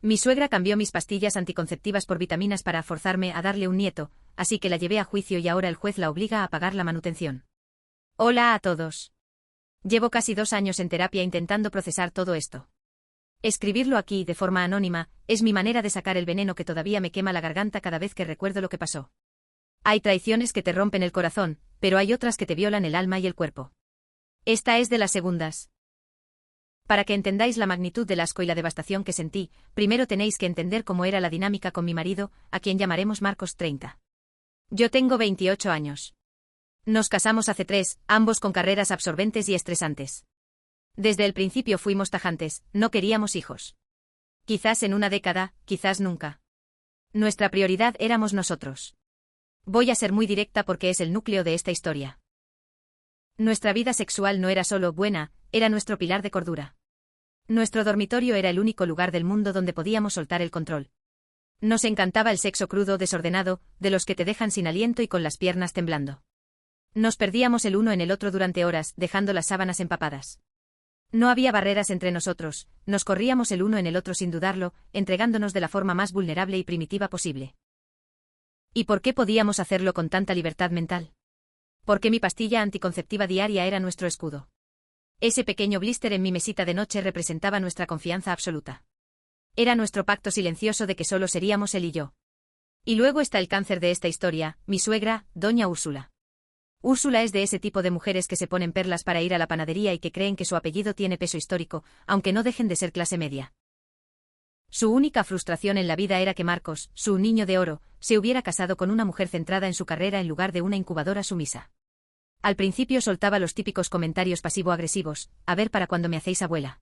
Mi suegra cambió mis pastillas anticonceptivas por vitaminas para forzarme a darle un nieto, así que la llevé a juicio y ahora el juez la obliga a pagar la manutención. Hola a todos. Llevo casi 2 años en terapia intentando procesar todo esto. Escribirlo aquí, de forma anónima, es mi manera de sacar el veneno que todavía me quema la garganta cada vez que recuerdo lo que pasó. Hay traiciones que te rompen el corazón, pero hay otras que te violan el alma y el cuerpo. Esta es de las segundas. Para que entendáis la magnitud del asco y la devastación que sentí, primero tenéis que entender cómo era la dinámica con mi marido, a quien llamaremos Marcos 30. Yo tengo 28 años. Nos casamos hace 3, ambos con carreras absorbentes y estresantes. Desde el principio fuimos tajantes, no queríamos hijos. Quizás en una década, quizás nunca. Nuestra prioridad éramos nosotros. Voy a ser muy directa porque es el núcleo de esta historia. Nuestra vida sexual no era solo buena, era nuestro pilar de cordura. Nuestro dormitorio era el único lugar del mundo donde podíamos soltar el control. Nos encantaba el sexo crudo, desordenado, de los que te dejan sin aliento y con las piernas temblando. Nos perdíamos el uno en el otro durante horas, dejando las sábanas empapadas. No había barreras entre nosotros, nos corríamos el uno en el otro sin dudarlo, entregándonos de la forma más vulnerable y primitiva posible. ¿Y por qué podíamos hacerlo con tanta libertad mental? Porque mi pastilla anticonceptiva diaria era nuestro escudo. Ese pequeño blister en mi mesita de noche representaba nuestra confianza absoluta. Era nuestro pacto silencioso de que solo seríamos él y yo. Y luego está el cáncer de esta historia, mi suegra, doña Úrsula. Úrsula es de ese tipo de mujeres que se ponen perlas para ir a la panadería y que creen que su apellido tiene peso histórico, aunque no dejen de ser clase media. Su única frustración en la vida era que Marcos, su niño de oro, se hubiera casado con una mujer centrada en su carrera en lugar de una incubadora sumisa. Al principio soltaba los típicos comentarios pasivo-agresivos, a ver para cuando me hacéis abuela.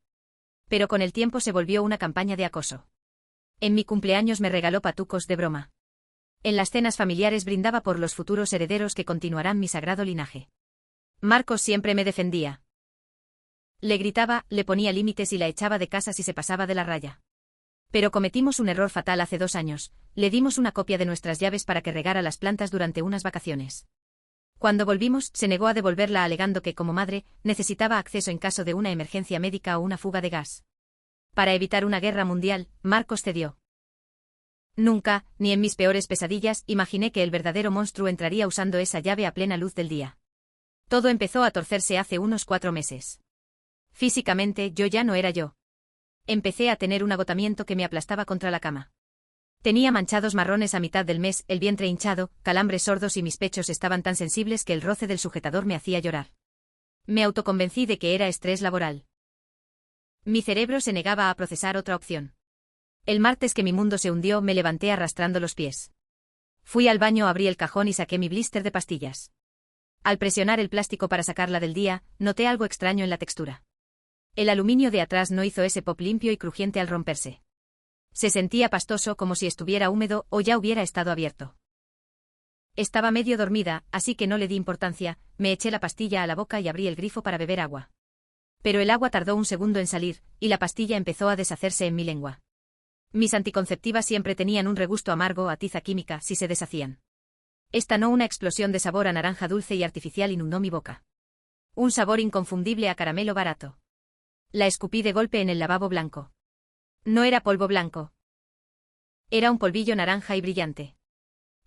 Pero con el tiempo se volvió una campaña de acoso. En mi cumpleaños me regaló patucos de broma. En las cenas familiares brindaba por los futuros herederos que continuarán mi sagrado linaje. Marcos siempre me defendía. Le gritaba, le ponía límites y la echaba de casa si se pasaba de la raya. Pero cometimos un error fatal hace 2 años, le dimos una copia de nuestras llaves para que regara las plantas durante unas vacaciones. Cuando volvimos, se negó a devolverla alegando que, como madre, necesitaba acceso en caso de una emergencia médica o una fuga de gas. Para evitar una guerra mundial, Marcos cedió. Nunca, ni en mis peores pesadillas, imaginé que el verdadero monstruo entraría usando esa llave a plena luz del día. Todo empezó a torcerse hace unos 4 meses. Físicamente, yo ya no era yo. Empecé a tener un agotamiento que me aplastaba contra la cama. Tenía manchados marrones a mitad del mes, el vientre hinchado, calambres sordos y mis pechos estaban tan sensibles que el roce del sujetador me hacía llorar. Me autoconvencí de que era estrés laboral. Mi cerebro se negaba a procesar otra opción. El martes que mi mundo se hundió me levanté arrastrando los pies. Fui al baño, abrí el cajón y saqué mi blister de pastillas. Al presionar el plástico para sacarla del día, noté algo extraño en la textura. El aluminio de atrás no hizo ese pop limpio y crujiente al romperse. Se sentía pastoso como si estuviera húmedo o ya hubiera estado abierto. Estaba medio dormida, así que no le di importancia, me eché la pastilla a la boca y abrí el grifo para beber agua. Pero el agua tardó un segundo en salir, y la pastilla empezó a deshacerse en mi lengua. Mis anticonceptivas siempre tenían un regusto amargo a tiza química si se deshacían. Esta no, una explosión de sabor a naranja dulce y artificial inundó mi boca. Un sabor inconfundible a caramelo barato. La escupí de golpe en el lavabo blanco. No era polvo blanco. Era un polvillo naranja y brillante.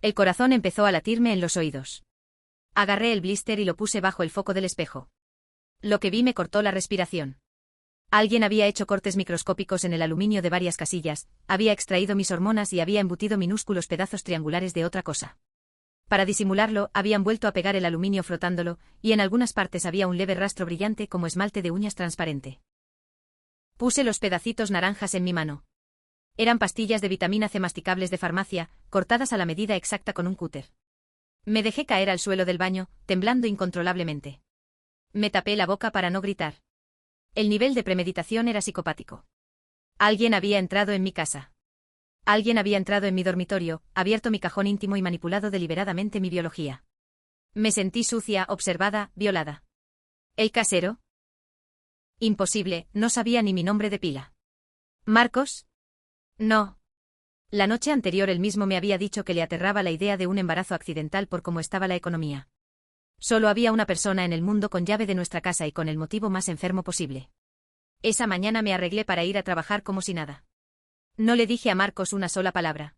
El corazón empezó a latirme en los oídos. Agarré el blister y lo puse bajo el foco del espejo. Lo que vi me cortó la respiración. Alguien había hecho cortes microscópicos en el aluminio de varias casillas, había extraído mis hormonas y había embutido minúsculos pedazos triangulares de otra cosa. Para disimularlo, habían vuelto a pegar el aluminio frotándolo, y en algunas partes había un leve rastro brillante como esmalte de uñas transparente. Puse los pedacitos naranjas en mi mano. Eran pastillas de vitamina C masticables de farmacia, cortadas a la medida exacta con un cúter. Me dejé caer al suelo del baño, temblando incontrolablemente. Me tapé la boca para no gritar. El nivel de premeditación era psicopático. Alguien había entrado en mi casa. Alguien había entrado en mi dormitorio, abierto mi cajón íntimo y manipulado deliberadamente mi biología. Me sentí sucia, observada, violada. ¿El casero? Imposible, no sabía ni mi nombre de pila. ¿Marcos? No. La noche anterior él mismo me había dicho que le aterraba la idea de un embarazo accidental por cómo estaba la economía. Solo había una persona en el mundo con llave de nuestra casa y con el motivo más enfermo posible. Esa mañana me arreglé para ir a trabajar como si nada. No le dije a Marcos una sola palabra.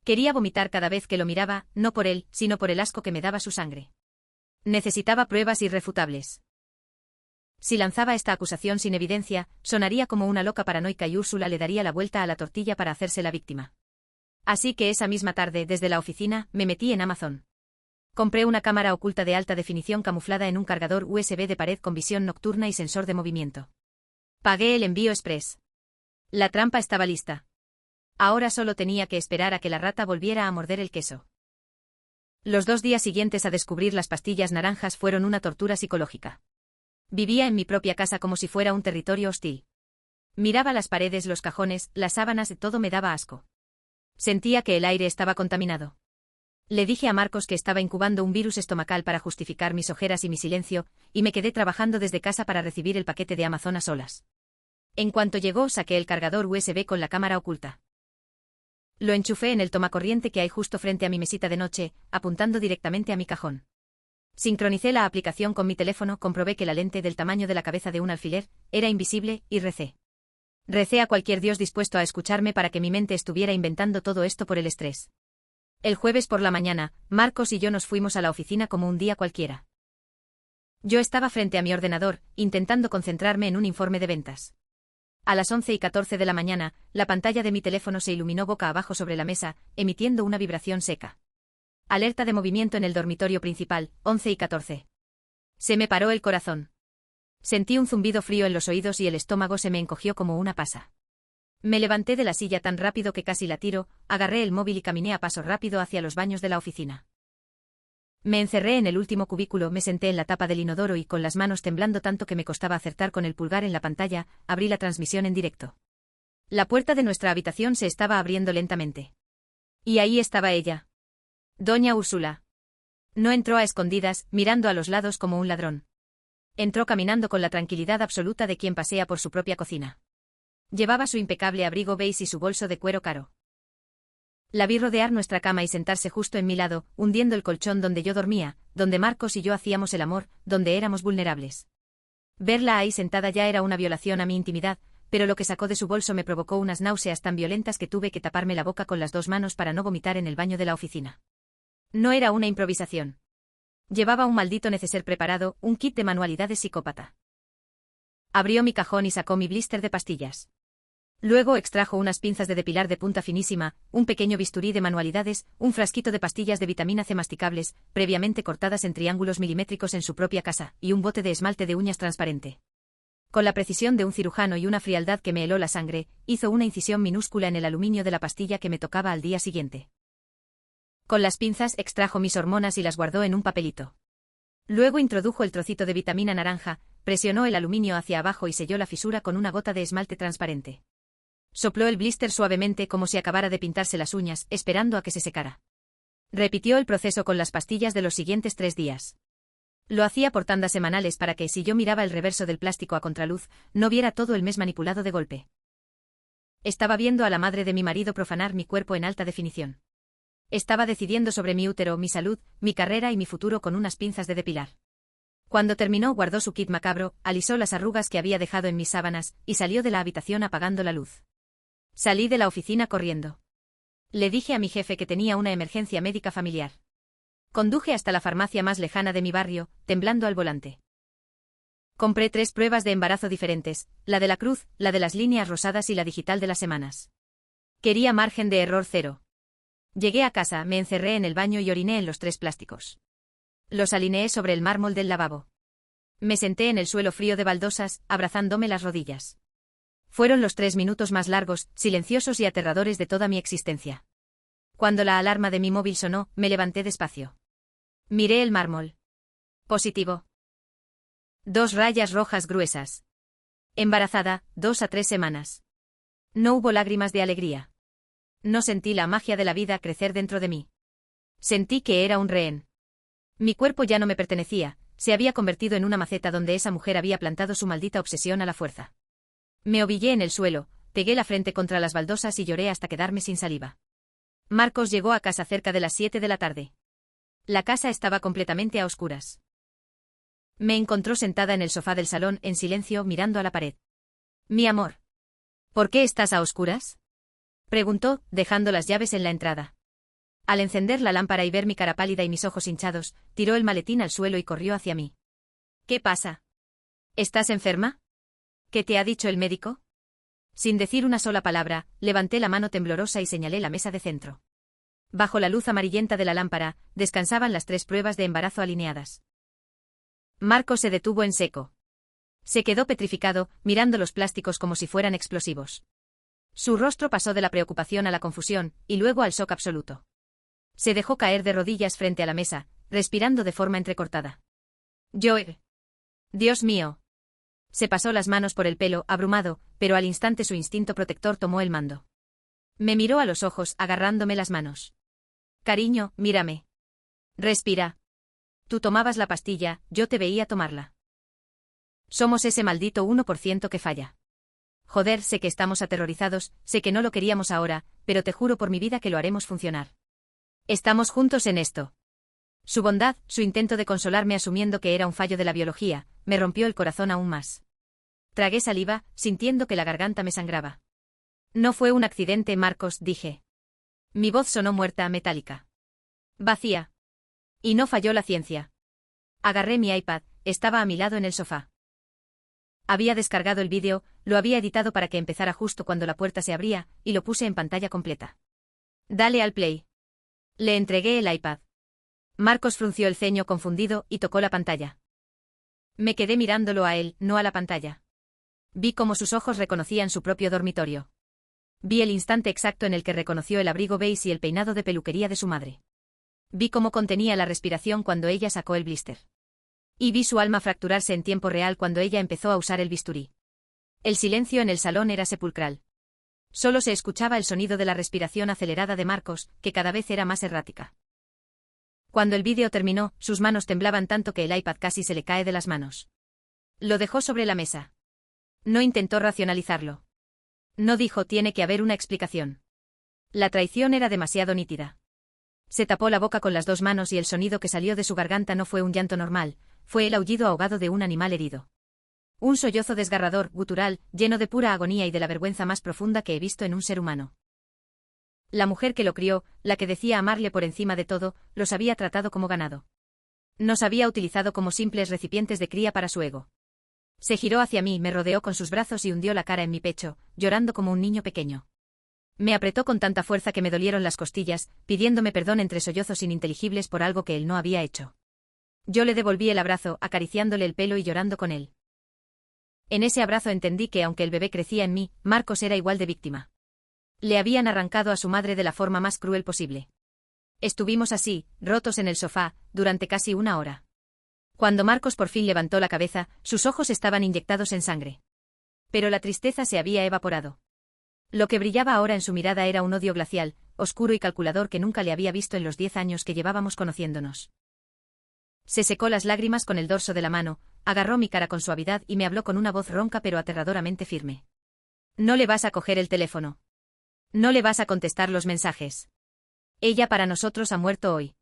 Quería vomitar cada vez que lo miraba, no por él, sino por el asco que me daba su sangre. Necesitaba pruebas irrefutables. Si lanzaba esta acusación sin evidencia, sonaría como una loca paranoica y Úrsula le daría la vuelta a la tortilla para hacerse la víctima. Así que esa misma tarde, desde la oficina, me metí en Amazon. Compré una cámara oculta de alta definición camuflada en un cargador USB de pared con visión nocturna y sensor de movimiento. Pagué el envío express. La trampa estaba lista. Ahora solo tenía que esperar a que la rata volviera a morder el queso. Los 2 días siguientes a descubrir las pastillas naranjas fueron una tortura psicológica. Vivía en mi propia casa como si fuera un territorio hostil. Miraba las paredes, los cajones, las sábanas, todo me daba asco. Sentía que el aire estaba contaminado. Le dije a Marcos que estaba incubando un virus estomacal para justificar mis ojeras y mi silencio, y me quedé trabajando desde casa para recibir el paquete de Amazon a solas. En cuanto llegó, saqué el cargador USB con la cámara oculta. Lo enchufé en el tomacorriente que hay justo frente a mi mesita de noche, apuntando directamente a mi cajón. Sincronicé la aplicación con mi teléfono, comprobé que la lente del tamaño de la cabeza de un alfiler era invisible, y recé. Recé a cualquier dios dispuesto a escucharme para que mi mente estuviera inventando todo esto por el estrés. El jueves por la mañana, Marcos y yo nos fuimos a la oficina como un día cualquiera. Yo estaba frente a mi ordenador, intentando concentrarme en un informe de ventas. A las 11:14 de la mañana, la pantalla de mi teléfono se iluminó boca abajo sobre la mesa, emitiendo una vibración seca. Alerta de movimiento en el dormitorio principal, 11:14. Se me paró el corazón. Sentí un zumbido frío en los oídos y el estómago se me encogió como una pasa. Me levanté de la silla tan rápido que casi la tiro, agarré el móvil y caminé a paso rápido hacia los baños de la oficina. Me encerré en el último cubículo, me senté en la tapa del inodoro y, con las manos temblando tanto que me costaba acertar con el pulgar en la pantalla, abrí la transmisión en directo. La puerta de nuestra habitación se estaba abriendo lentamente. Y ahí estaba ella. Doña Úrsula. No entró a escondidas, mirando a los lados como un ladrón. Entró caminando con la tranquilidad absoluta de quien pasea por su propia cocina. Llevaba su impecable abrigo beige y su bolso de cuero caro. La vi rodear nuestra cama y sentarse justo en mi lado, hundiendo el colchón donde yo dormía, donde Marcos y yo hacíamos el amor, donde éramos vulnerables. Verla ahí sentada ya era una violación a mi intimidad, pero lo que sacó de su bolso me provocó unas náuseas tan violentas que tuve que taparme la boca con las 2 manos para no vomitar en el baño de la oficina. No era una improvisación. Llevaba un maldito neceser preparado, un kit de manualidades psicópata. Abrió mi cajón y sacó mi blister de pastillas. Luego extrajo unas pinzas de depilar de punta finísima, un pequeño bisturí de manualidades, un frasquito de pastillas de vitamina C masticables, previamente cortadas en triángulos milimétricos en su propia casa, y un bote de esmalte de uñas transparente. Con la precisión de un cirujano y una frialdad que me heló la sangre, hizo una incisión minúscula en el aluminio de la pastilla que me tocaba al día siguiente. Con las pinzas extrajo mis hormonas y las guardó en un papelito. Luego introdujo el trocito de vitamina naranja, presionó el aluminio hacia abajo y selló la fisura con una gota de esmalte transparente. Sopló el blister suavemente como si acabara de pintarse las uñas, esperando a que se secara. Repitió el proceso con las pastillas de los siguientes 3 días. Lo hacía por tandas semanales para que, si yo miraba el reverso del plástico a contraluz, no viera todo el mes manipulado de golpe. Estaba viendo a la madre de mi marido profanar mi cuerpo en alta definición. Estaba decidiendo sobre mi útero, mi salud, mi carrera y mi futuro con unas pinzas de depilar. Cuando terminó, guardó su kit macabro, alisó las arrugas que había dejado en mis sábanas, y salió de la habitación apagando la luz. Salí de la oficina corriendo. Le dije a mi jefe que tenía una emergencia médica familiar. Conduje hasta la farmacia más lejana de mi barrio, temblando al volante. Compré 3 pruebas de embarazo diferentes, la de la cruz, la de las líneas rosadas y la digital de las semanas. Quería margen de error 0. Llegué a casa, me encerré en el baño y oriné en los 3 plásticos. Los alineé sobre el mármol del lavabo. Me senté en el suelo frío de baldosas, abrazándome las rodillas. Fueron los 3 minutos más largos, silenciosos y aterradores de toda mi existencia. Cuando la alarma de mi móvil sonó, me levanté despacio. Miré el mármol. Positivo. 2 rayas rojas gruesas. Embarazada, 2 a 3 semanas. No hubo lágrimas de alegría. No sentí la magia de la vida crecer dentro de mí. Sentí que era un rehén. Mi cuerpo ya no me pertenecía, se había convertido en una maceta donde esa mujer había plantado su maldita obsesión a la fuerza. Me ovillé en el suelo, pegué la frente contra las baldosas y lloré hasta quedarme sin saliva. Marcos llegó a casa cerca de las 7 de la tarde. La casa estaba completamente a oscuras. Me encontró sentada en el sofá del salón, en silencio, mirando a la pared. Mi amor. ¿Por qué estás a oscuras? Preguntó, dejando las llaves en la entrada. Al encender la lámpara y ver mi cara pálida y mis ojos hinchados, tiró el maletín al suelo y corrió hacia mí. ¿Qué pasa? ¿Estás enferma? ¿Qué te ha dicho el médico? Sin decir una sola palabra, levanté la mano temblorosa y señalé la mesa de centro. Bajo la luz amarillenta de la lámpara, descansaban las 3 pruebas de embarazo alineadas. Marcos se detuvo en seco. Se quedó petrificado, mirando los plásticos como si fueran explosivos. Su rostro pasó de la preocupación a la confusión, y luego al shock absoluto. Se dejó caer de rodillas frente a la mesa, respirando de forma entrecortada. Dios mío. Se pasó las manos por el pelo, abrumado, pero al instante su instinto protector tomó el mando. Me miró a los ojos, agarrándome las manos. Cariño, mírame. Respira. Tú tomabas la pastilla, yo te veía tomarla. Somos ese maldito 1% que falla. Joder, sé que estamos aterrorizados, sé que no lo queríamos ahora, pero te juro por mi vida que lo haremos funcionar. Estamos juntos en esto. Su bondad, su intento de consolarme asumiendo que era un fallo de la biología, me rompió el corazón aún más. Tragué saliva, sintiendo que la garganta me sangraba. No fue un accidente, Marcos, dije. Mi voz sonó muerta, metálica. Vacía. Y no falló la ciencia. Agarré mi iPad, estaba a mi lado en el sofá. Había descargado el vídeo, lo había editado para que empezara justo cuando la puerta se abría, y lo puse en pantalla completa. Dale al play. Le entregué el iPad. Marcos frunció el ceño confundido y tocó la pantalla. Me quedé mirándolo a él, no a la pantalla. Vi cómo sus ojos reconocían su propio dormitorio. Vi el instante exacto en el que reconoció el abrigo beige y el peinado de peluquería de su madre. Vi cómo contenía la respiración cuando ella sacó el blister. Y vi su alma fracturarse en tiempo real cuando ella empezó a usar el bisturí. El silencio en el salón era sepulcral. Solo se escuchaba el sonido de la respiración acelerada de Marcos, que cada vez era más errática. Cuando el vídeo terminó, sus manos temblaban tanto que el iPad casi se le cae de las manos. Lo dejó sobre la mesa. No intentó racionalizarlo. No dijo tiene que haber una explicación. La traición era demasiado nítida. Se tapó la boca con las 2 manos y el sonido que salió de su garganta no fue un llanto normal, fue el aullido ahogado de un animal herido. Un sollozo desgarrador, gutural, lleno de pura agonía y de la vergüenza más profunda que he visto en un ser humano. La mujer que lo crió, la que decía amarle por encima de todo, los había tratado como ganado. Nos había utilizado como simples recipientes de cría para su ego. Se giró hacia mí, me rodeó con sus brazos y hundió la cara en mi pecho, llorando como un niño pequeño. Me apretó con tanta fuerza que me dolieron las costillas, pidiéndome perdón entre sollozos ininteligibles por algo que él no había hecho. Yo le devolví el abrazo, acariciándole el pelo y llorando con él. En ese abrazo entendí que aunque el bebé crecía en mí, Marcos era igual de víctima. Le habían arrancado a su madre de la forma más cruel posible. Estuvimos así, rotos en el sofá, durante casi 1 hora. Cuando Marcos por fin levantó la cabeza, sus ojos estaban inyectados en sangre. Pero la tristeza se había evaporado. Lo que brillaba ahora en su mirada era un odio glacial, oscuro y calculador que nunca le había visto en los 10 años que llevábamos conociéndonos. Se secó las lágrimas con el dorso de la mano, agarró mi cara con suavidad y me habló con una voz ronca pero aterradoramente firme. No le vas a coger el teléfono. No le vas a contestar los mensajes. Ella para nosotros ha muerto hoy.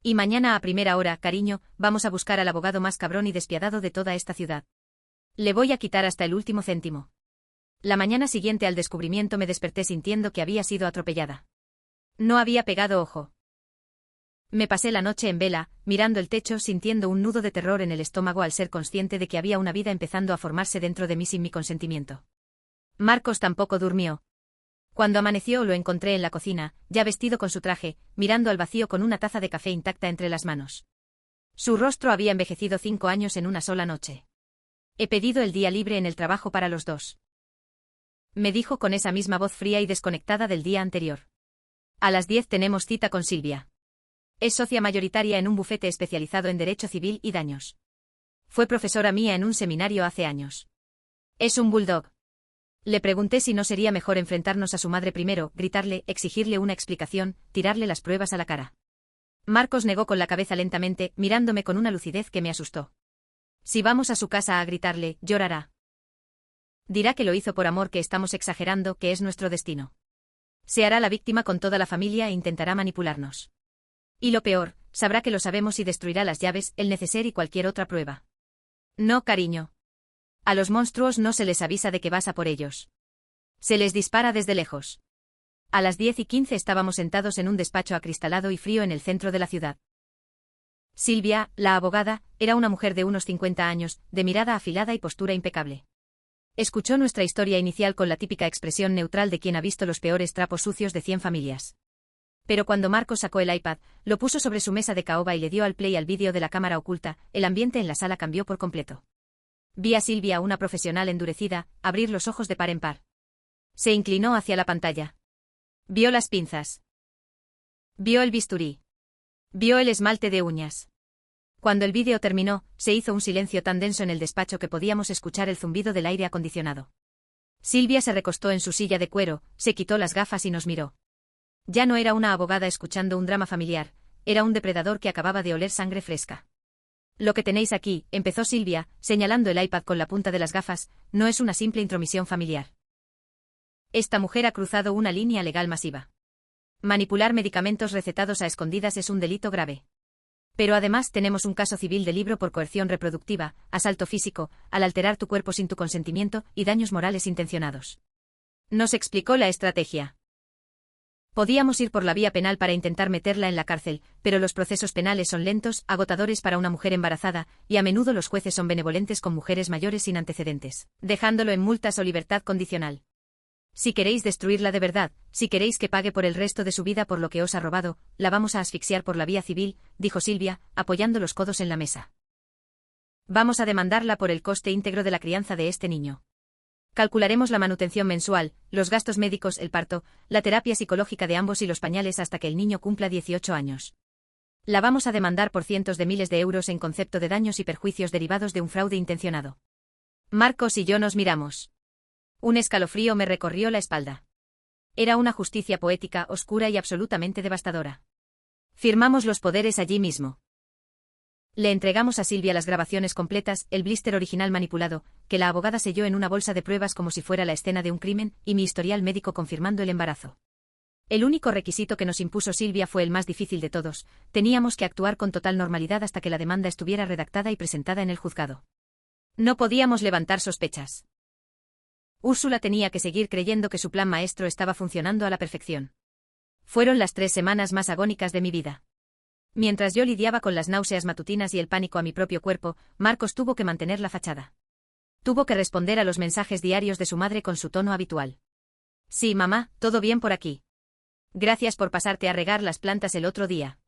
Y mañana a primera hora, cariño, vamos a buscar al abogado más cabrón y despiadado de toda esta ciudad. Le voy a quitar hasta el último céntimo. La mañana siguiente al descubrimiento me desperté sintiendo que había sido atropellada. No había pegado ojo. Me pasé la noche en vela, mirando el techo sintiendo un nudo de terror en el estómago al ser consciente de que había una vida empezando a formarse dentro de mí sin mi consentimiento. Marcos tampoco durmió. Cuando amaneció lo encontré en la cocina, ya vestido con su traje, mirando al vacío con una taza de café intacta entre las manos. Su rostro había envejecido 5 años en una sola noche. He pedido el día libre en el trabajo para los 2. Me dijo con esa misma voz fría y desconectada del día anterior. A las 10 tenemos cita con Silvia. Es socia mayoritaria en un bufete especializado en Derecho Civil y Daños. Fue profesora mía en un seminario hace años. Es un bulldog. Le pregunté si no sería mejor enfrentarnos a su madre primero, gritarle, exigirle una explicación, tirarle las pruebas a la cara. Marcos negó con la cabeza lentamente, mirándome con una lucidez que me asustó. Si vamos a su casa a gritarle, llorará. Dirá que lo hizo por amor, que estamos exagerando, que es nuestro destino. Se hará la víctima con toda la familia e intentará manipularnos. Y lo peor, sabrá que lo sabemos y destruirá las llaves, el neceser y cualquier otra prueba. No, cariño. A los monstruos no se les avisa de que vas a por ellos. Se les dispara desde lejos. A las 10:15 estábamos sentados en un despacho acristalado y frío en el centro de la ciudad. Silvia, la abogada, era una mujer de unos 50 años, de mirada afilada y postura impecable. Escuchó nuestra historia inicial con la típica expresión neutral de quien ha visto los peores trapos sucios de 100 familias. Pero cuando Marcos sacó el iPad, lo puso sobre su mesa de caoba y le dio al play al vídeo de la cámara oculta, el ambiente en la sala cambió por completo. Vi a Silvia, una profesional endurecida, abrir los ojos de par en par. Se inclinó hacia la pantalla. Vio las pinzas. Vio el bisturí. Vio el esmalte de uñas. Cuando el vídeo terminó, se hizo un silencio tan denso en el despacho que podíamos escuchar el zumbido del aire acondicionado. Silvia se recostó en su silla de cuero, se quitó las gafas y nos miró. Ya no era una abogada escuchando un drama familiar, era un depredador que acababa de oler sangre fresca. Lo que tenéis aquí, empezó Silvia, señalando el iPad con la punta de las gafas, no es una simple intromisión familiar. Esta mujer ha cruzado una línea legal masiva. Manipular medicamentos recetados a escondidas es un delito grave. Pero además tenemos un caso civil de libro por coerción reproductiva, asalto físico, al alterar tu cuerpo sin tu consentimiento y daños morales intencionados. Nos explicó la estrategia. Podíamos ir por la vía penal para intentar meterla en la cárcel, pero los procesos penales son lentos, agotadores para una mujer embarazada, y a menudo los jueces son benevolentes con mujeres mayores sin antecedentes, dejándolo en multas o libertad condicional. Si queréis destruirla de verdad, si queréis que pague por el resto de su vida por lo que os ha robado, la vamos a asfixiar por la vía civil, dijo Silvia, apoyando los codos en la mesa. Vamos a demandarla por el coste íntegro de la crianza de este niño. Calcularemos la manutención mensual, los gastos médicos, el parto, la terapia psicológica de ambos y los pañales hasta que el niño cumpla 18 años. La vamos a demandar por cientos de miles de euros en concepto de daños y perjuicios derivados de un fraude intencionado. Marcos y yo nos miramos. Un escalofrío me recorrió la espalda. Era una justicia poética, oscura y absolutamente devastadora. Firmamos los poderes allí mismo. Le entregamos a Silvia las grabaciones completas, el blister original manipulado, que la abogada selló en una bolsa de pruebas como si fuera la escena de un crimen, y mi historial médico confirmando el embarazo. El único requisito que nos impuso Silvia fue el más difícil de todos: teníamos que actuar con total normalidad hasta que la demanda estuviera redactada y presentada en el juzgado. No podíamos levantar sospechas. Úrsula tenía que seguir creyendo que su plan maestro estaba funcionando a la perfección. Fueron las 3 semanas más agónicas de mi vida. Mientras yo lidiaba con las náuseas matutinas y el pánico a mi propio cuerpo, Marcos tuvo que mantener la fachada. Tuvo que responder a los mensajes diarios de su madre con su tono habitual. Sí, mamá, todo bien por aquí. Gracias por pasarte a regar las plantas el otro día.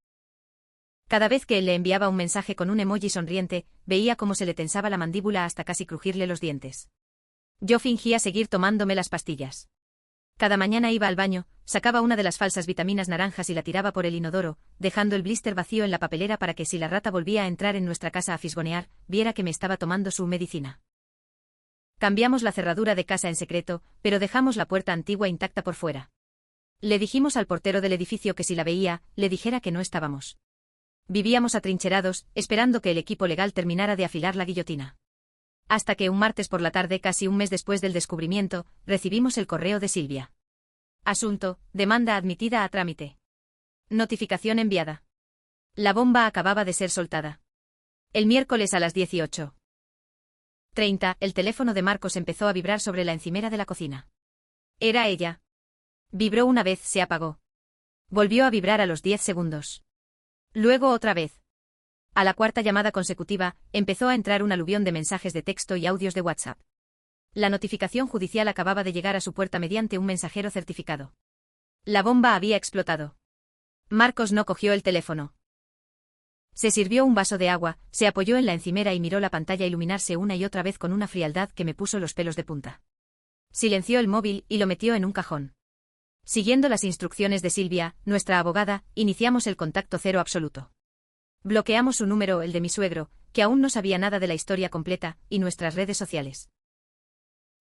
Cada vez que él le enviaba un mensaje con un emoji sonriente, veía cómo se le tensaba la mandíbula hasta casi crujirle los dientes. Yo fingía seguir tomándome las pastillas. Cada mañana iba al baño, sacaba una de las falsas vitaminas naranjas y la tiraba por el inodoro, dejando el blister vacío en la papelera para que si la rata volvía a entrar en nuestra casa a fisgonear, viera que me estaba tomando su medicina. Cambiamos la cerradura de casa en secreto, pero dejamos la puerta antigua intacta por fuera. Le dijimos al portero del edificio que si la veía, le dijera que no estábamos. Vivíamos atrincherados, esperando que el equipo legal terminara de afilar la guillotina. Hasta que un martes por la tarde, casi un mes después del descubrimiento, recibimos el correo de Silvia. Asunto: demanda admitida a trámite. Notificación enviada. La bomba acababa de ser soltada. El miércoles a las 18:30, el teléfono de Marcos empezó a vibrar sobre la encimera de la cocina. Era ella. Vibró una vez, se apagó. Volvió a vibrar a los 10 segundos. Luego otra vez. A la 4ª llamada consecutiva, empezó a entrar un aluvión de mensajes de texto y audios de WhatsApp. La notificación judicial acababa de llegar a su puerta mediante un mensajero certificado. La bomba había explotado. Marcos no cogió el teléfono. Se sirvió un vaso de agua, se apoyó en la encimera y miró la pantalla iluminarse una y otra vez con una frialdad que me puso los pelos de punta. Silenció el móvil y lo metió en un cajón. Siguiendo las instrucciones de Silvia, nuestra abogada, iniciamos el contacto cero absoluto. Bloqueamos su número, el de mi suegro, que aún no sabía nada de la historia completa, y nuestras redes sociales.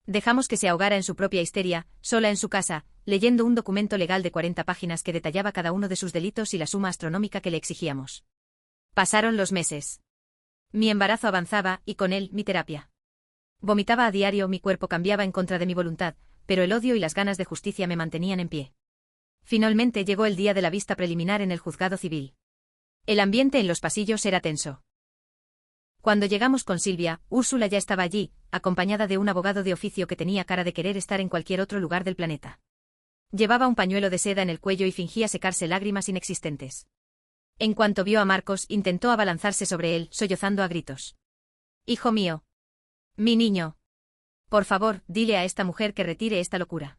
Dejamos que se ahogara en su propia histeria, sola en su casa, leyendo un documento legal de 40 páginas que detallaba cada uno de sus delitos y la suma astronómica que le exigíamos. Pasaron los meses. Mi embarazo avanzaba, y con él, mi terapia. Vomitaba a diario, mi cuerpo cambiaba en contra de mi voluntad, pero el odio y las ganas de justicia me mantenían en pie. Finalmente llegó el día de la vista preliminar en el juzgado civil. El ambiente en los pasillos era tenso. Cuando llegamos con Silvia, Úrsula ya estaba allí, acompañada de un abogado de oficio que tenía cara de querer estar en cualquier otro lugar del planeta. Llevaba un pañuelo de seda en el cuello y fingía secarse lágrimas inexistentes. En cuanto vio a Marcos, intentó abalanzarse sobre él, sollozando a gritos. «Hijo mío. Mi niño. Por favor, dile a esta mujer que retire esta locura.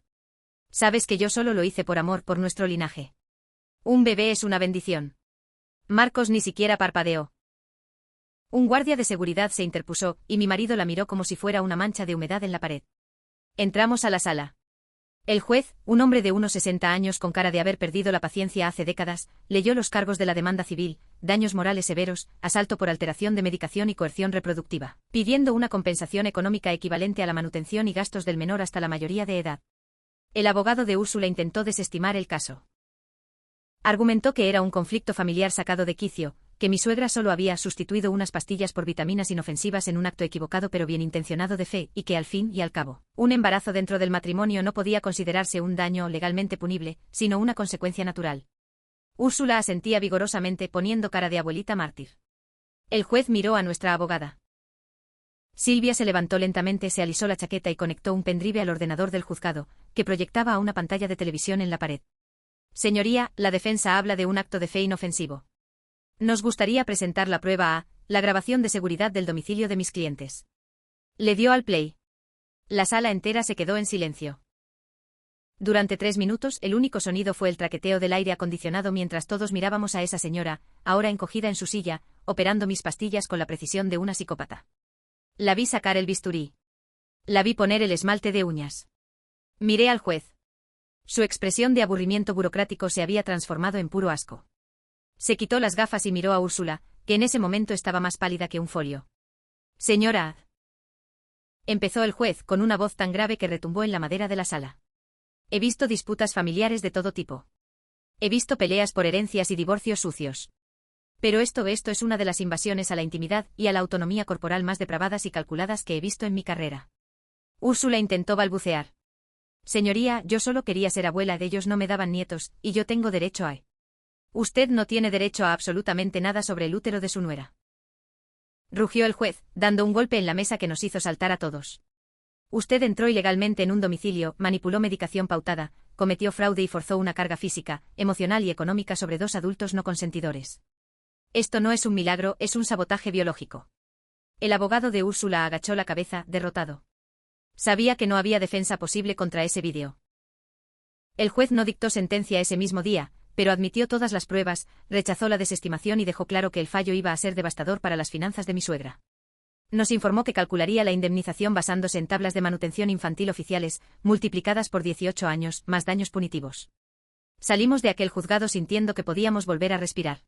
Sabes que yo solo lo hice por amor por nuestro linaje. Un bebé es una bendición». Marcos ni siquiera parpadeó. Un guardia de seguridad se interpuso, y mi marido la miró como si fuera una mancha de humedad en la pared. Entramos a la sala. El juez, un hombre de unos 60 años con cara de haber perdido la paciencia hace décadas, leyó los cargos de la demanda civil, daños morales severos, asalto por alteración de medicación y coerción reproductiva, pidiendo una compensación económica equivalente a la manutención y gastos del menor hasta la mayoría de edad. El abogado de Úrsula intentó desestimar el caso. Argumentó que era un conflicto familiar sacado de quicio, que mi suegra solo había sustituido unas pastillas por vitaminas inofensivas en un acto equivocado pero bien intencionado de fe, y que al fin y al cabo, un embarazo dentro del matrimonio no podía considerarse un daño legalmente punible, sino una consecuencia natural. Úrsula asentía vigorosamente, poniendo cara de abuelita mártir. El juez miró a nuestra abogada. Silvia se levantó lentamente, se alisó la chaqueta y conectó un pendrive al ordenador del juzgado, que proyectaba a una pantalla de televisión en la pared. Señoría, la defensa habla de un acto de fe inofensivo. Nos gustaría presentar la prueba A, la grabación de seguridad del domicilio de mis clientes. Le dio al play. La sala entera se quedó en silencio. Durante 3 minutos el único sonido fue el traqueteo del aire acondicionado mientras todos mirábamos a esa señora, ahora encogida en su silla, operando mis pastillas con la precisión de una psicópata. La vi sacar el bisturí. La vi poner el esmalte de uñas. Miré al juez. Su expresión de aburrimiento burocrático se había transformado en puro asco. Se quitó las gafas y miró a Úrsula, que en ese momento estaba más pálida que un folio. Señora. Empezó el juez con una voz tan grave que retumbó en la madera de la sala. He visto disputas familiares de todo tipo. He visto peleas por herencias y divorcios sucios. Pero esto es una de las invasiones a la intimidad y a la autonomía corporal más depravadas y calculadas que he visto en mi carrera. Úrsula intentó balbucear. Señoría, yo solo quería ser abuela, de ellos no me daban nietos, y yo tengo derecho a... Usted no tiene derecho a absolutamente nada sobre el útero de su nuera. Rugió el juez, dando un golpe en la mesa que nos hizo saltar a todos. Usted entró ilegalmente en un domicilio, manipuló medicación pautada, cometió fraude y forzó una carga física, emocional y económica sobre 2 adultos no consentidores. Esto no es un milagro, es un sabotaje biológico. El abogado de Úrsula agachó la cabeza, derrotado. Sabía que no había defensa posible contra ese vídeo. El juez no dictó sentencia ese mismo día, pero admitió todas las pruebas, rechazó la desestimación y dejó claro que el fallo iba a ser devastador para las finanzas de mi suegra. Nos informó que calcularía la indemnización basándose en tablas de manutención infantil oficiales, multiplicadas por 18 años, más daños punitivos. Salimos de aquel juzgado sintiendo que podíamos volver a respirar.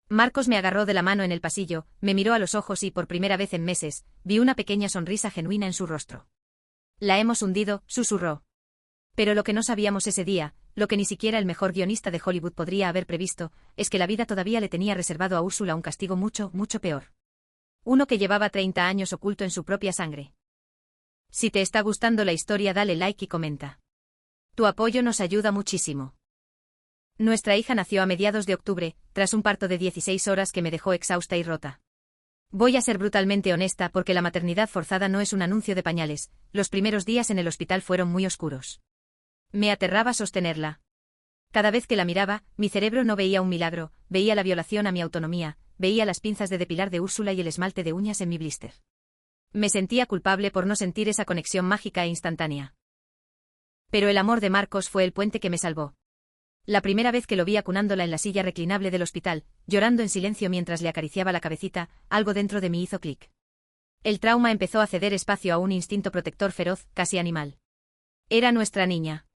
Marcos me agarró de la mano en el pasillo, me miró a los ojos y, por primera vez en meses, vi una pequeña sonrisa genuina en su rostro. La hemos hundido, susurró. Pero lo que no sabíamos ese día, lo que ni siquiera el mejor guionista de Hollywood podría haber previsto, es que la vida todavía le tenía reservado a Úrsula un castigo mucho, mucho peor. Uno que llevaba 30 años oculto en su propia sangre. Si te está gustando la historia, dale like y comenta. Tu apoyo nos ayuda muchísimo. Nuestra hija nació a mediados de octubre, tras un parto de 16 horas que me dejó exhausta y rota. Voy a ser brutalmente honesta porque la maternidad forzada no es un anuncio de pañales, los primeros días en el hospital fueron muy oscuros. Me aterraba sostenerla. Cada vez que la miraba, mi cerebro no veía un milagro, veía la violación a mi autonomía, veía las pinzas de depilar de Úrsula y el esmalte de uñas en mi blister. Me sentía culpable por no sentir esa conexión mágica e instantánea. Pero el amor de Marcos fue el puente que me salvó. La primera vez que lo vi acunándola en la silla reclinable del hospital, llorando en silencio mientras le acariciaba la cabecita, algo dentro de mí hizo clic. El trauma empezó a ceder espacio a un instinto protector feroz, casi animal. Era nuestra niña.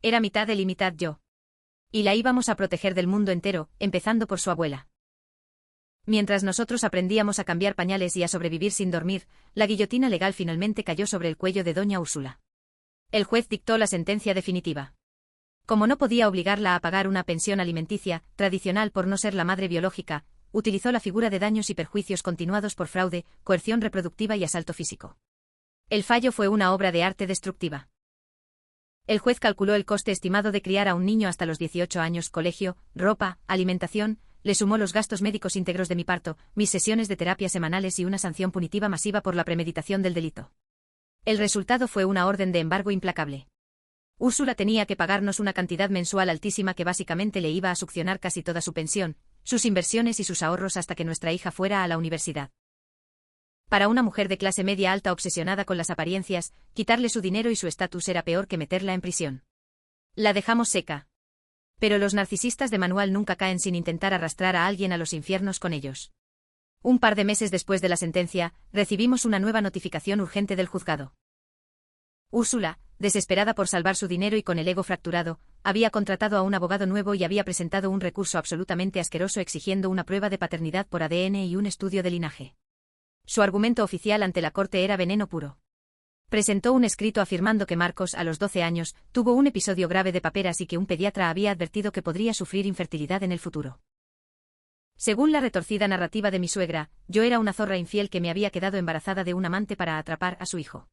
Era mitad él y mitad yo. Y la íbamos a proteger del mundo entero, empezando por su abuela. Mientras nosotros aprendíamos a cambiar pañales y a sobrevivir sin dormir, la guillotina legal finalmente cayó sobre el cuello de doña Úrsula. El juez dictó la sentencia definitiva. Como no podía obligarla a pagar una pensión alimenticia, tradicional por no ser la madre biológica, utilizó la figura de daños y perjuicios continuados por fraude, coerción reproductiva y asalto físico. El fallo fue una obra de arte destructiva. El juez calculó el coste estimado de criar a un niño hasta los 18 años, colegio, ropa, alimentación, le sumó los gastos médicos íntegros de mi parto, mis sesiones de terapia semanales y una sanción punitiva masiva por la premeditación del delito. El resultado fue una orden de embargo implacable. Úrsula tenía que pagarnos una cantidad mensual altísima que básicamente le iba a succionar casi toda su pensión, sus inversiones y sus ahorros hasta que nuestra hija fuera a la universidad. Para una mujer de clase media alta obsesionada con las apariencias, quitarle su dinero y su estatus era peor que meterla en prisión. La dejamos seca. Pero los narcisistas de manual nunca caen sin intentar arrastrar a alguien a los infiernos con ellos. Un par de meses después de la sentencia, recibimos una nueva notificación urgente del juzgado. Úrsula, desesperada por salvar su dinero y con el ego fracturado, había contratado a un abogado nuevo y había presentado un recurso absolutamente asqueroso exigiendo una prueba de paternidad por ADN y un estudio de linaje. Su argumento oficial ante la corte era veneno puro. Presentó un escrito afirmando que Marcos, a los 12 años, tuvo un episodio grave de paperas y que un pediatra había advertido que podría sufrir infertilidad en el futuro. Según la retorcida narrativa de mi suegra, yo era una zorra infiel que me había quedado embarazada de un amante para atrapar a su hijo.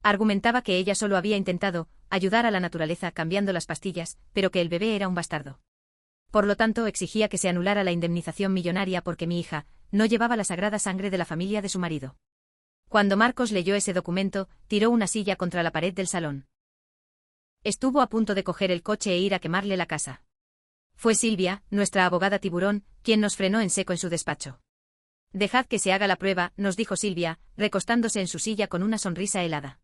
Argumentaba que ella solo había intentado ayudar a la naturaleza cambiando las pastillas, pero que el bebé era un bastardo. Por lo tanto, exigía que se anulara la indemnización millonaria porque mi hija no llevaba la sagrada sangre de la familia de su marido. Cuando Marcos leyó ese documento, tiró una silla contra la pared del salón. Estuvo a punto de coger el coche e ir a quemarle la casa. Fue Silvia, nuestra abogada tiburón, quien nos frenó en seco en su despacho. «Dejad que se haga la prueba», nos dijo Silvia, recostándose en su silla con una sonrisa helada.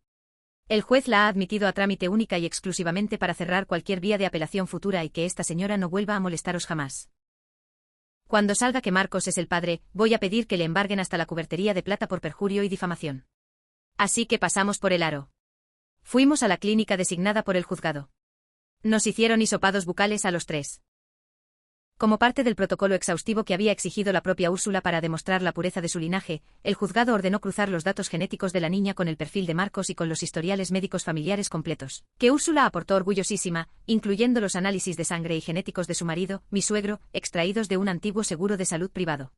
El juez la ha admitido a trámite única y exclusivamente para cerrar cualquier vía de apelación futura y que esta señora no vuelva a molestaros jamás. Cuando salga que Marcos es el padre, voy a pedir que le embarguen hasta la cubertería de plata por perjurio y difamación. Así que pasamos por el aro. Fuimos a la clínica designada por el juzgado. Nos hicieron hisopados bucales a los tres. Como parte del protocolo exhaustivo que había exigido la propia Úrsula para demostrar la pureza de su linaje, el juzgado ordenó cruzar los datos genéticos de la niña con el perfil de Marcos y con los historiales médicos familiares completos, que Úrsula aportó orgullosísima, incluyendo los análisis de sangre y genéticos de su marido, mi suegro, extraídos de un antiguo seguro de salud privado.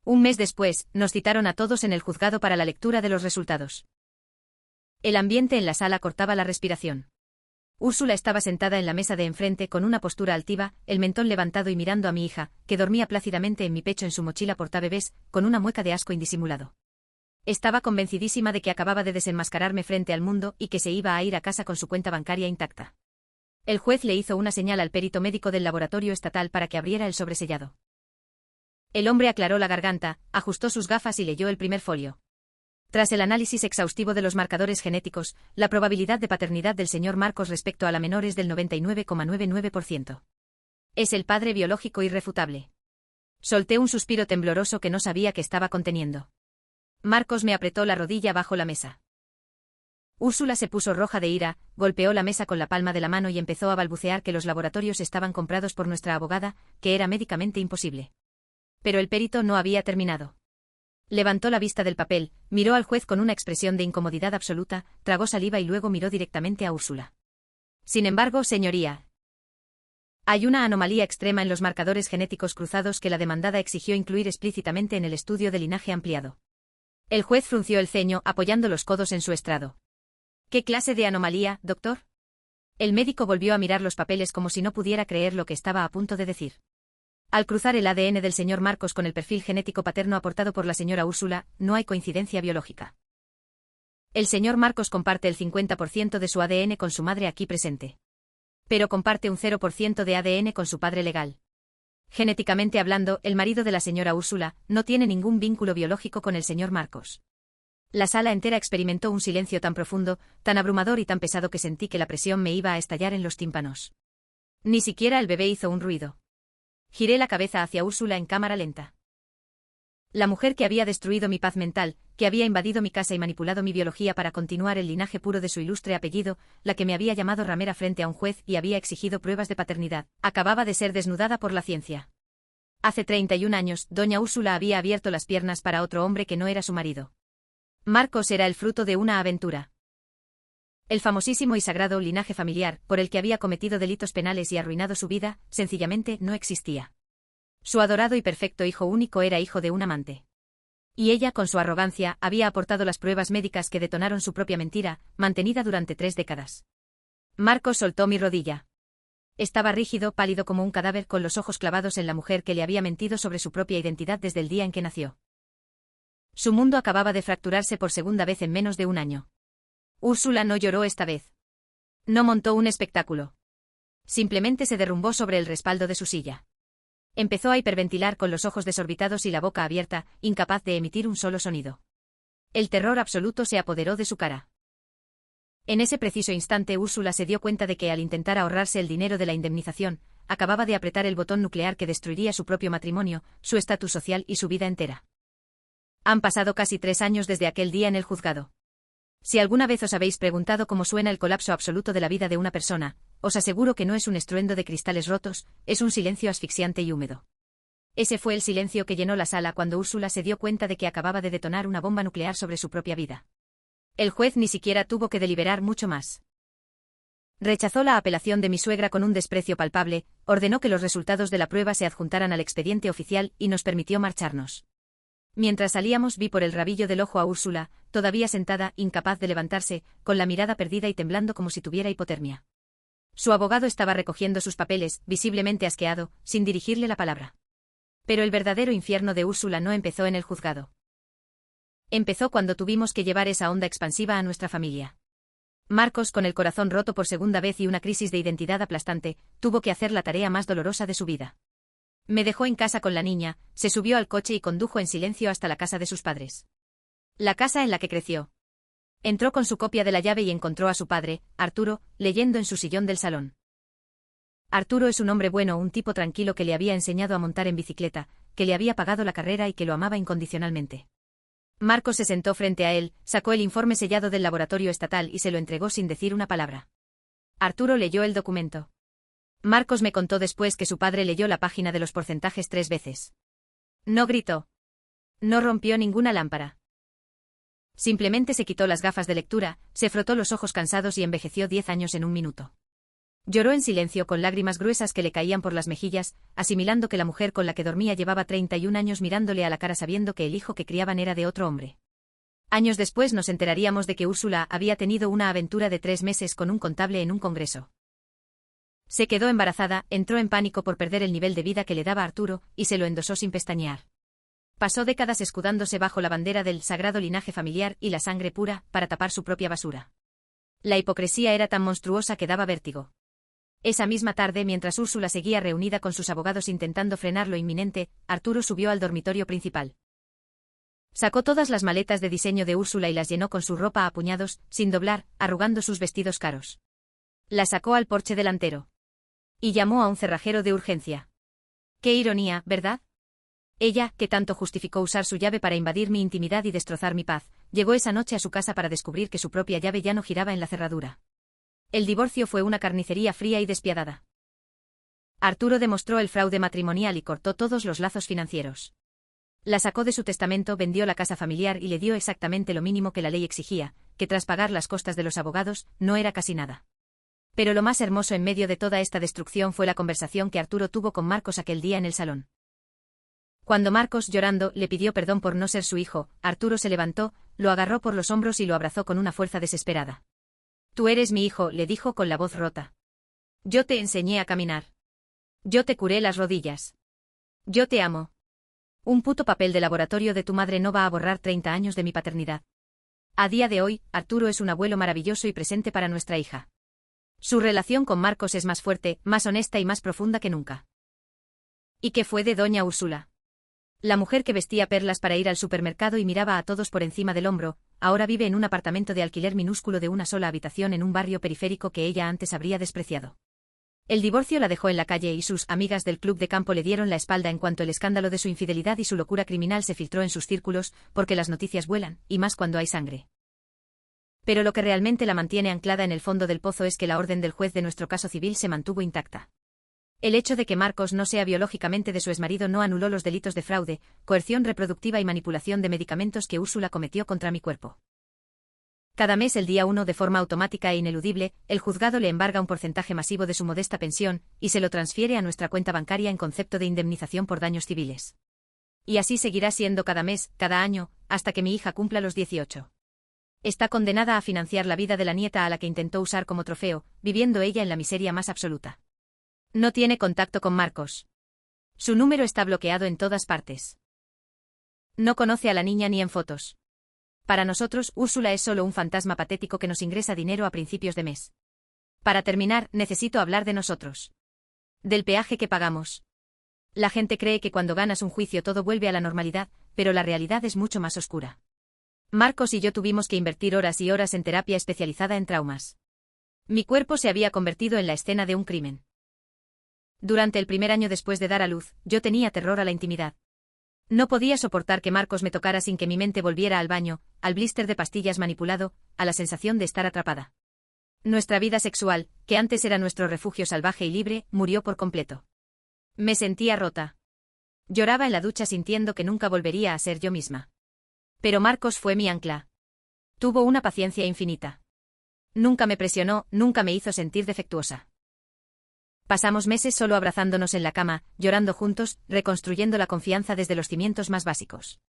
Un mes después, nos citaron a todos en el juzgado para la lectura de los resultados. El ambiente en la sala cortaba la respiración. Úrsula estaba sentada en la mesa de enfrente con una postura altiva, el mentón levantado y mirando a mi hija, que dormía plácidamente en mi pecho en su mochila portabebés, con una mueca de asco indisimulado. Estaba convencidísima de que acababa de desenmascararme frente al mundo y que se iba a ir a casa con su cuenta bancaria intacta. El juez le hizo una señal al perito médico del laboratorio estatal para que abriera el sobresellado. El hombre aclaró la garganta, ajustó sus gafas y leyó el primer folio. Tras el análisis exhaustivo de los marcadores genéticos, la probabilidad de paternidad del señor Marcos respecto a la menor es del 99,99%. Es el padre biológico irrefutable. Solté un suspiro tembloroso que no sabía que estaba conteniendo. Marcos me apretó la rodilla bajo la mesa. Úrsula se puso roja de ira, golpeó la mesa con la palma de la mano y empezó a balbucear que los laboratorios estaban comprados por nuestra abogada, que era médicamente imposible. Pero el perito no había terminado. Levantó la vista del papel, miró al juez con una expresión de incomodidad absoluta, tragó saliva y luego miró directamente a Úrsula. Sin embargo, señoría, hay una anomalía extrema en los marcadores genéticos cruzados que la demandada exigió incluir explícitamente en el estudio de linaje ampliado. El juez frunció el ceño, apoyando los codos en su estrado. ¿Qué clase de anomalía, doctor? El médico volvió a mirar los papeles como si no pudiera creer lo que estaba a punto de decir. Al cruzar el ADN del señor Marcos con el perfil genético paterno aportado por la señora Úrsula, no hay coincidencia biológica. El señor Marcos comparte el 50% de su ADN con su madre aquí presente. Pero comparte un 0% de ADN con su padre legal. Genéticamente hablando, el marido de la señora Úrsula no tiene ningún vínculo biológico con el señor Marcos. La sala entera experimentó un silencio tan profundo, tan abrumador y tan pesado que sentí que la presión me iba a estallar en los tímpanos. Ni siquiera el bebé hizo un ruido. Giré la cabeza hacia Úrsula en cámara lenta. La mujer que había destruido mi paz mental, que había invadido mi casa y manipulado mi biología para continuar el linaje puro de su ilustre apellido, la que me había llamado ramera frente a un juez y había exigido pruebas de paternidad, acababa de ser desnudada por la ciencia. Hace 31 años, doña Úrsula había abierto las piernas para otro hombre que no era su marido. Marcos era el fruto de una aventura. El famosísimo y sagrado linaje familiar, por el que había cometido delitos penales y arruinado su vida, sencillamente no existía. Su adorado y perfecto hijo único era hijo de un amante. Y ella, con su arrogancia, había aportado las pruebas médicas que detonaron su propia mentira, mantenida durante 3 décadas. Marcos soltó mi rodilla. Estaba rígido, pálido como un cadáver, con los ojos clavados en la mujer que le había mentido sobre su propia identidad desde el día en que nació. Su mundo acababa de fracturarse por segunda vez en menos de un año. Úrsula no lloró esta vez. No montó un espectáculo. Simplemente se derrumbó sobre el respaldo de su silla. Empezó a hiperventilar con los ojos desorbitados y la boca abierta, incapaz de emitir un solo sonido. El terror absoluto se apoderó de su cara. En ese preciso instante Úrsula se dio cuenta de que al intentar ahorrarse el dinero de la indemnización, acababa de apretar el botón nuclear que destruiría su propio matrimonio, su estatus social y su vida entera. Han pasado casi 3 años desde aquel día en el juzgado. Si alguna vez os habéis preguntado cómo suena el colapso absoluto de la vida de una persona, os aseguro que no es un estruendo de cristales rotos, es un silencio asfixiante y húmedo. Ese fue el silencio que llenó la sala cuando Úrsula se dio cuenta de que acababa de detonar una bomba nuclear sobre su propia vida. El juez ni siquiera tuvo que deliberar mucho más. Rechazó la apelación de mi suegra con un desprecio palpable, ordenó que los resultados de la prueba se adjuntaran al expediente oficial y nos permitió marcharnos. Mientras salíamos vi por el rabillo del ojo a Úrsula, todavía sentada, incapaz de levantarse, con la mirada perdida y temblando como si tuviera hipotermia. Su abogado estaba recogiendo sus papeles, visiblemente asqueado, sin dirigirle la palabra. Pero el verdadero infierno de Úrsula no empezó en el juzgado. Empezó cuando tuvimos que llevar esa onda expansiva a nuestra familia. Marcos, con el corazón roto por segunda vez y una crisis de identidad aplastante, tuvo que hacer la tarea más dolorosa de su vida. Me dejó en casa con la niña, se subió al coche y condujo en silencio hasta la casa de sus padres. La casa en la que creció. Entró con su copia de la llave y encontró a su padre, Arturo, leyendo en su sillón del salón. Arturo es un hombre bueno, un tipo tranquilo que le había enseñado a montar en bicicleta, que le había pagado la carrera y que lo amaba incondicionalmente. Marcos se sentó frente a él, sacó el informe sellado del laboratorio estatal y se lo entregó sin decir una palabra. Arturo leyó el documento. Marcos me contó después que su padre leyó la página de los porcentajes 3 veces. No gritó. No rompió ninguna lámpara. Simplemente se quitó las gafas de lectura, se frotó los ojos cansados y envejeció 10 años en un minuto. Lloró en silencio con lágrimas gruesas que le caían por las mejillas, asimilando que la mujer con la que dormía llevaba 31 años mirándole a la cara sabiendo que el hijo que criaban era de otro hombre. Años después nos enteraríamos de que Úrsula había tenido una aventura de 3 meses con un contable en un congreso. Se quedó embarazada, entró en pánico por perder el nivel de vida que le daba Arturo, y se lo endosó sin pestañear. Pasó décadas escudándose bajo la bandera del sagrado linaje familiar y la sangre pura, para tapar su propia basura. La hipocresía era tan monstruosa que daba vértigo. Esa misma tarde, mientras Úrsula seguía reunida con sus abogados intentando frenar lo inminente, Arturo subió al dormitorio principal. Sacó todas las maletas de diseño de Úrsula y las llenó con su ropa a puñados, sin doblar, arrugando sus vestidos caros. Las sacó al porche delantero. Y llamó a un cerrajero de urgencia. Qué ironía, ¿verdad? Ella, que tanto justificó usar su llave para invadir mi intimidad y destrozar mi paz, llegó esa noche a su casa para descubrir que su propia llave ya no giraba en la cerradura. El divorcio fue una carnicería fría y despiadada. Arturo demostró el fraude matrimonial y cortó todos los lazos financieros. La sacó de su testamento, vendió la casa familiar y le dio exactamente lo mínimo que la ley exigía, que tras pagar las costas de los abogados, no era casi nada. Pero lo más hermoso en medio de toda esta destrucción fue la conversación que Arturo tuvo con Marcos aquel día en el salón. Cuando Marcos, llorando, le pidió perdón por no ser su hijo, Arturo se levantó, lo agarró por los hombros y lo abrazó con una fuerza desesperada. Tú eres mi hijo, le dijo con la voz rota. Yo te enseñé a caminar. Yo te curé las rodillas. Yo te amo. Un puto papel de laboratorio de tu madre no va a borrar 30 años de mi paternidad. A día de hoy, Arturo es un abuelo maravilloso y presente para nuestra hija. Su relación con Marcos es más fuerte, más honesta y más profunda que nunca. ¿Y qué fue de doña Úrsula? La mujer que vestía perlas para ir al supermercado y miraba a todos por encima del hombro, ahora vive en un apartamento de alquiler minúsculo de una sola habitación en un barrio periférico que ella antes habría despreciado. El divorcio la dejó en la calle y sus amigas del club de campo le dieron la espalda en cuanto el escándalo de su infidelidad y su locura criminal se filtró en sus círculos, porque las noticias vuelan, y más cuando hay sangre. Pero lo que realmente la mantiene anclada en el fondo del pozo es que la orden del juez de nuestro caso civil se mantuvo intacta. El hecho de que Marcos no sea biológicamente de su exmarido no anuló los delitos de fraude, coerción reproductiva y manipulación de medicamentos que Úrsula cometió contra mi cuerpo. Cada mes el día 1, de forma automática e ineludible, el juzgado le embarga un porcentaje masivo de su modesta pensión, y se lo transfiere a nuestra cuenta bancaria en concepto de indemnización por daños civiles. Y así seguirá siendo cada mes, cada año, hasta que mi hija cumpla los 18. Está condenada a financiar la vida de la nieta a la que intentó usar como trofeo, viviendo ella en la miseria más absoluta. No tiene contacto con Marcos. Su número está bloqueado en todas partes. No conoce a la niña ni en fotos. Para nosotros, Úrsula es solo un fantasma patético que nos ingresa dinero a principios de mes. Para terminar, necesito hablar de nosotros. Del peaje que pagamos. La gente cree que cuando ganas un juicio todo vuelve a la normalidad, pero la realidad es mucho más oscura. Marcos y yo tuvimos que invertir horas y horas en terapia especializada en traumas. Mi cuerpo se había convertido en la escena de un crimen. Durante el primer año después de dar a luz, yo tenía terror a la intimidad. No podía soportar que Marcos me tocara sin que mi mente volviera al baño, al blister de pastillas manipulado, a la sensación de estar atrapada. Nuestra vida sexual, que antes era nuestro refugio salvaje y libre, murió por completo. Me sentía rota. Lloraba en la ducha sintiendo que nunca volvería a ser yo misma. Pero Marcos fue mi ancla. Tuvo una paciencia infinita. Nunca me presionó, nunca me hizo sentir defectuosa. Pasamos meses solo abrazándonos en la cama, llorando juntos, reconstruyendo la confianza desde los cimientos más básicos.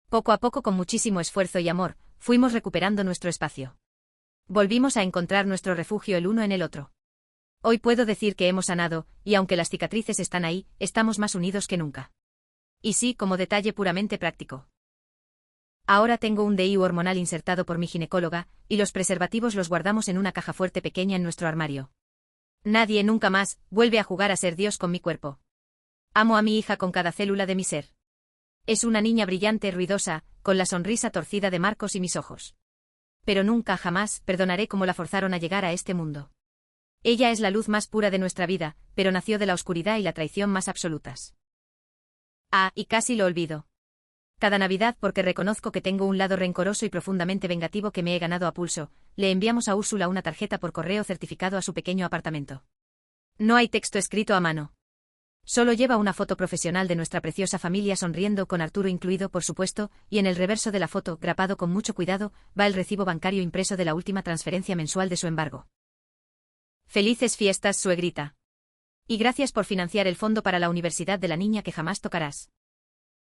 Poco a poco, con muchísimo esfuerzo y amor, fuimos recuperando nuestro espacio. Volvimos a encontrar nuestro refugio el uno en el otro. Hoy puedo decir que hemos sanado, y aunque las cicatrices están ahí, estamos más unidos que nunca. Y sí, como detalle puramente práctico. Ahora tengo un DIU hormonal insertado por mi ginecóloga, y los preservativos los guardamos en una caja fuerte pequeña en nuestro armario. Nadie nunca más vuelve a jugar a ser Dios con mi cuerpo. Amo a mi hija con cada célula de mi ser. Es una niña brillante, ruidosa, con la sonrisa torcida de Marcos y mis ojos. Pero nunca jamás perdonaré cómo la forzaron a llegar a este mundo. Ella es la luz más pura de nuestra vida, pero nació de la oscuridad y la traición más absolutas. Ah, y casi lo olvido. Cada Navidad, porque reconozco que tengo un lado rencoroso y profundamente vengativo que me he ganado a pulso, le enviamos a Úrsula una tarjeta por correo certificado a su pequeño apartamento. No hay texto escrito a mano. Solo lleva una foto profesional de nuestra preciosa familia sonriendo, con Arturo incluido, por supuesto, y en el reverso de la foto, grapado con mucho cuidado, va el recibo bancario impreso de la última transferencia mensual de su embargo. Felices fiestas, suegrita. Y gracias por financiar el fondo para la universidad de la niña que jamás tocarás.